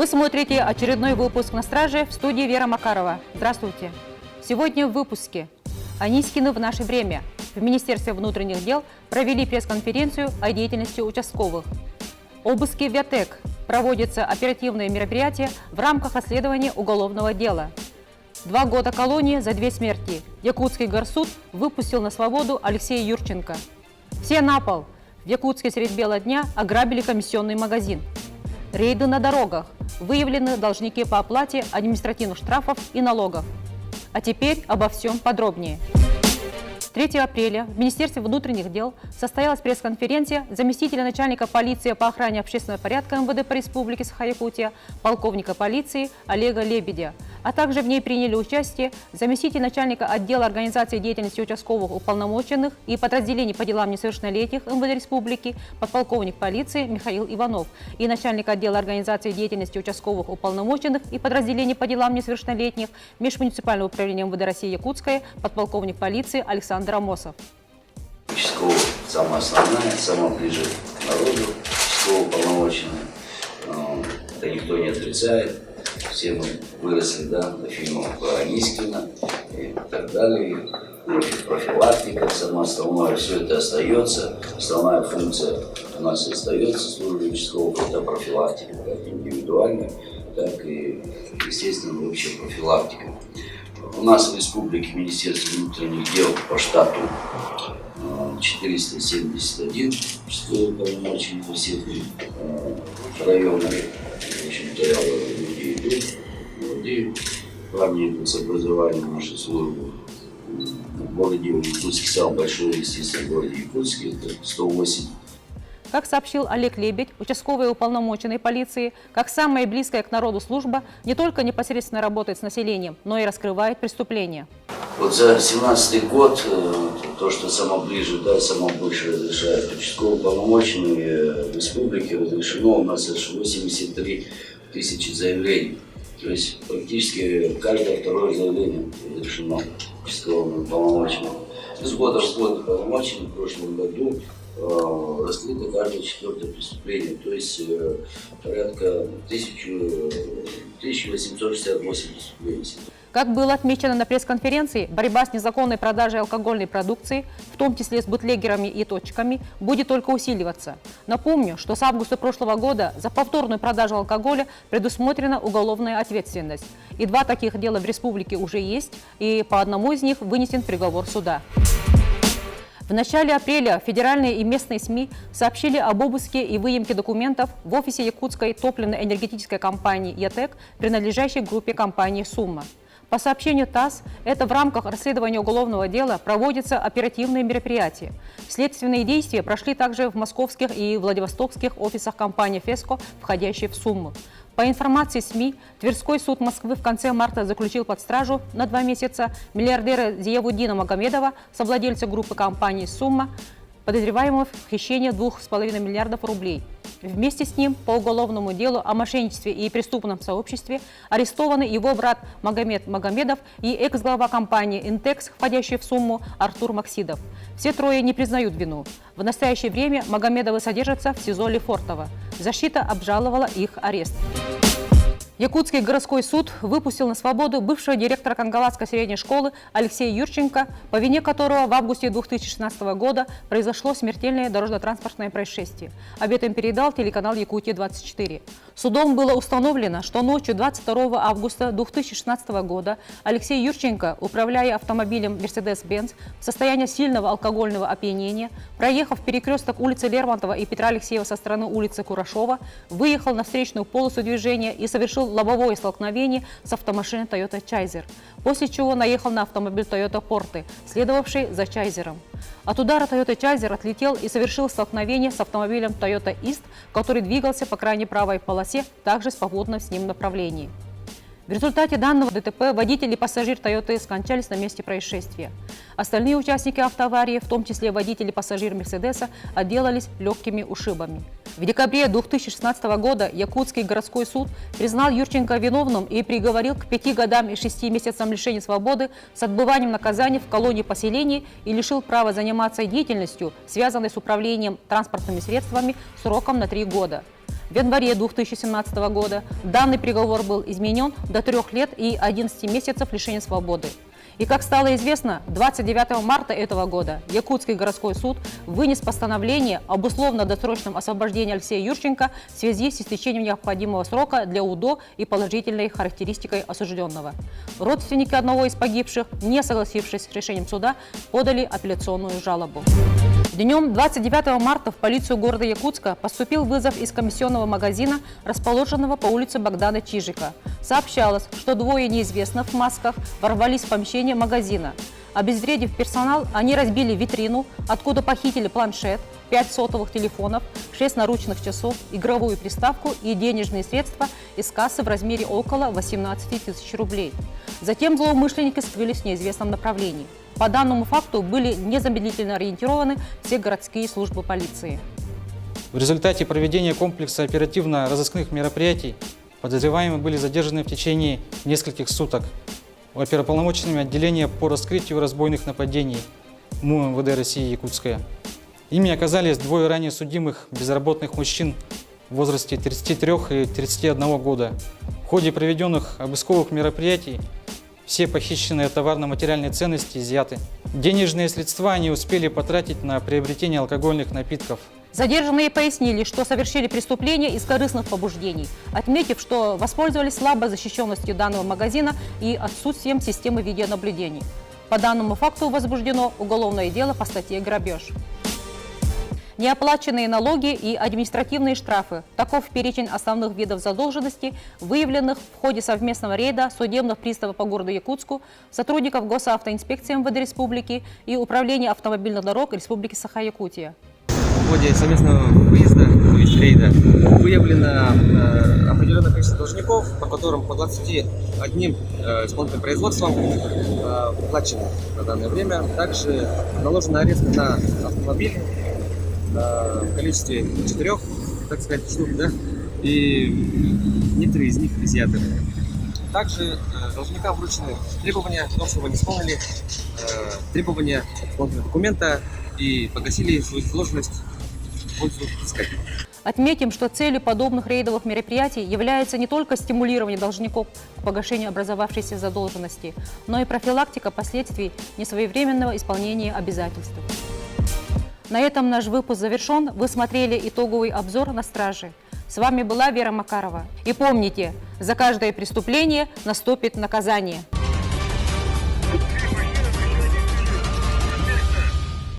Вы смотрите очередной выпуск «На страже», в студии Вера Макарова. Здравствуйте. Сегодня в выпуске. Анискины в наше время. В Министерстве внутренних дел провели пресс-конференцию о деятельности участковых. Обыски в ЯТЭК. Проводятся оперативные мероприятия в рамках расследования уголовного дела. 2 года колонии за 2 смерти. Якутский горсуд выпустил на свободу Алексея Юрченко. Все на пол. В Якутске средь бела дня ограбили комиссионный магазин. Рейды на дорогах. Выявлены должники по оплате административных штрафов и налогов. А теперь обо всем подробнее. 3 апреля в Министерстве внутренних дел состоялась пресс-конференция заместителя начальника полиции по охране общественного порядка МВД по Республике Саха-Якутия, полковника полиции Олега Лебедя, а также в ней приняли участие заместитель начальника отдела организации деятельности участковых уполномоченных и подразделений по делам несовершеннолетних МВД Республики, подполковник полиции Михаил Иванов и начальник отдела организации деятельности участковых уполномоченных и подразделений по делам несовершеннолетних Межмуниципального управления МВД России Якутское, подполковник полиции Александр Амосов. Участковая самая основная, самая ближе к народу, участковая уполномоченная. Это никто не отрицает. Все мы выросли, до фильмов про Анискина и так далее. Профилактика, самое основное, все это остается. Основная функция у нас остается службы участковых, это профилактика, как индивидуальная, так и, естественно, общая профилактика. У нас в республике Министерство внутренних дел по штату 471 участковых уполномоченных во всех районах. В общем-то, люди идут, молодые парни идут с образованием в нашу службу. В городе Якутске, самый большой, естественно, в городе Якутске, это 108. Как сообщил Олег Лебедь, участковые уполномоченные полиции, как самая близкая к народу служба, не только непосредственно работает с населением, но и раскрывает преступления. Вот за 2017 год, то, что само ближе, само больше разрешает участковые уполномоченные в республике, разрешено у нас аж 83 тысячи заявлений. То есть практически каждое второе заявление разрешено участковым уполномоченным. С года в год уполномоченным в прошлом году раскрыто каждое 4-е преступление, то есть порядка 1868 преступлений. Как было отмечено на пресс-конференции, борьба с незаконной продажей алкогольной продукции, в том числе с бутлегерами и точками, будет только усиливаться. Напомню, что с августа прошлого года за повторную продажу алкоголя предусмотрена уголовная ответственность. И 2 таких дела в республике уже есть, и по одному из них вынесен приговор суда. В начале апреля федеральные и местные СМИ сообщили об обыске и выемке документов в офисе якутской топливно-энергетической компании «ЯТЭК», принадлежащей группе компании «Сумма». По сообщению ТАСС, это в рамках расследования уголовного дела проводятся оперативные мероприятия. Следственные действия прошли также в московских и Владивостокских офисах компании «Феско», входящей в «Сумму». По информации СМИ, Тверской суд Москвы в конце марта заключил под стражу на 2 месяца миллиардера Зиявуддина Магомедова, совладельца группы компании «Сумма», подозреваемого в хищении 2,5 миллиардов рублей. Вместе с ним по уголовному делу о мошенничестве и преступном сообществе арестованы его брат Магомед Магомедов и экс-глава компании «Интекс», входящий в «Сумму», Артур Максидов. Все 3 не признают вину. В настоящее время Магомедовы содержатся в СИЗО Лефортово. Защита обжаловала их арест. Якутский городской суд выпустил на свободу бывшего директора Кангаласской средней школы Алексея Юрченко, по вине которого в августе 2016 года произошло смертельное дорожно-транспортное происшествие. Об этом передал телеканал «Якутия-24». Судом было установлено, что ночью 22 августа 2016 года Алексей Юрченко, управляя автомобилем Mercedes-Benz в состоянии сильного алкогольного опьянения, проехав перекресток улицы Лермонтова и Петра Алексеева со стороны улицы Курашова, выехал на встречную полосу движения и совершил лобовое столкновение с автомашиной Toyota Chaser, после чего наехал на автомобиль Toyota Porte, следовавший за Чайзером. От удара Toyota Chaser отлетел и совершил столкновение с автомобилем Toyota East, который двигался по крайней правой полосе, также в свободном с ним направлении. В результате данного ДТП водитель и пассажир Toyota скончались на месте происшествия. Остальные участники автоаварии, в том числе водитель и пассажир Мерседеса, отделались легкими ушибами. В декабре 2016 года Якутский городской суд признал Юрченко виновным и приговорил к 5 годам и 6 месяцам лишения свободы с отбыванием наказания в колонии поселений и лишил права заниматься деятельностью, связанной с управлением транспортными средствами, сроком на 3 года. В январе 2017 года данный приговор был изменен до 3 лет и 11 месяцев лишения свободы. И, как стало известно, 29 марта этого года Якутский городской суд вынес постановление об условно-досрочном освобождении Алексея Юрченко в связи с истечением необходимого срока для УДО и положительной характеристикой осужденного. Родственники одного из погибших, не согласившись с решением суда, подали апелляционную жалобу. Днем 29 марта в полицию города Якутска поступил вызов из комиссионного магазина, расположенного по улице Богдана Чижика. Сообщалось, что двое неизвестных в масках ворвались в помещение магазина. Обезвредив персонал, они разбили витрину, откуда похитили планшет, 5 сотовых телефонов, 6 наручных часов, игровую приставку и денежные средства из кассы в размере около 18 тысяч рублей. Затем злоумышленники скрылись в неизвестном направлении. По данному факту были незамедлительно ориентированы все городские службы полиции. В результате проведения комплекса оперативно-розыскных мероприятий подозреваемые были задержаны в течение нескольких суток оперуполномоченными отделения по раскрытию разбойных нападений МУ МВД России Якутская. Ими оказались двое ранее судимых безработных мужчин в возрасте 33 и 31 года. В ходе проведенных обысковых мероприятий все похищенные товарно-материальные ценности изъяты. Денежные средства они успели потратить на приобретение алкогольных напитков. Задержанные пояснили, что совершили преступление из корыстных побуждений, отметив, что воспользовались слабой защищенностью данного магазина и отсутствием системы видеонаблюдений. По данному факту возбуждено уголовное дело по статье «Грабеж». Неоплаченные налоги и административные штрафы – таков перечень основных видов задолженности, выявленных в ходе совместного рейда судебных приставов по городу Якутску, сотрудников Госавтоинспекции МВД Республики и Управления автомобильных дорог Республики Саха-Якутия. В ходе совместного выезда, то есть рейда, выявлено определенное количество должников, по которым по 21 исполнительным производствам плачено на данное время. Также наложен арест на автомобиль в количестве 4, так сказать, штук, да, и некоторые из них изъяты. Также должникам вручены требования о том, чтобы они исполнили требования исполнительного документа и погасили свою задолженность в пользу взыскателя. Отметим, что целью подобных рейдовых мероприятий является не только стимулирование должников к погашению образовавшейся задолженности, но и профилактика последствий несвоевременного исполнения обязательств. На этом наш выпуск завершен. Вы смотрели итоговый обзор на страже. С вами была Вера Макарова. И помните, за каждое преступление наступит наказание.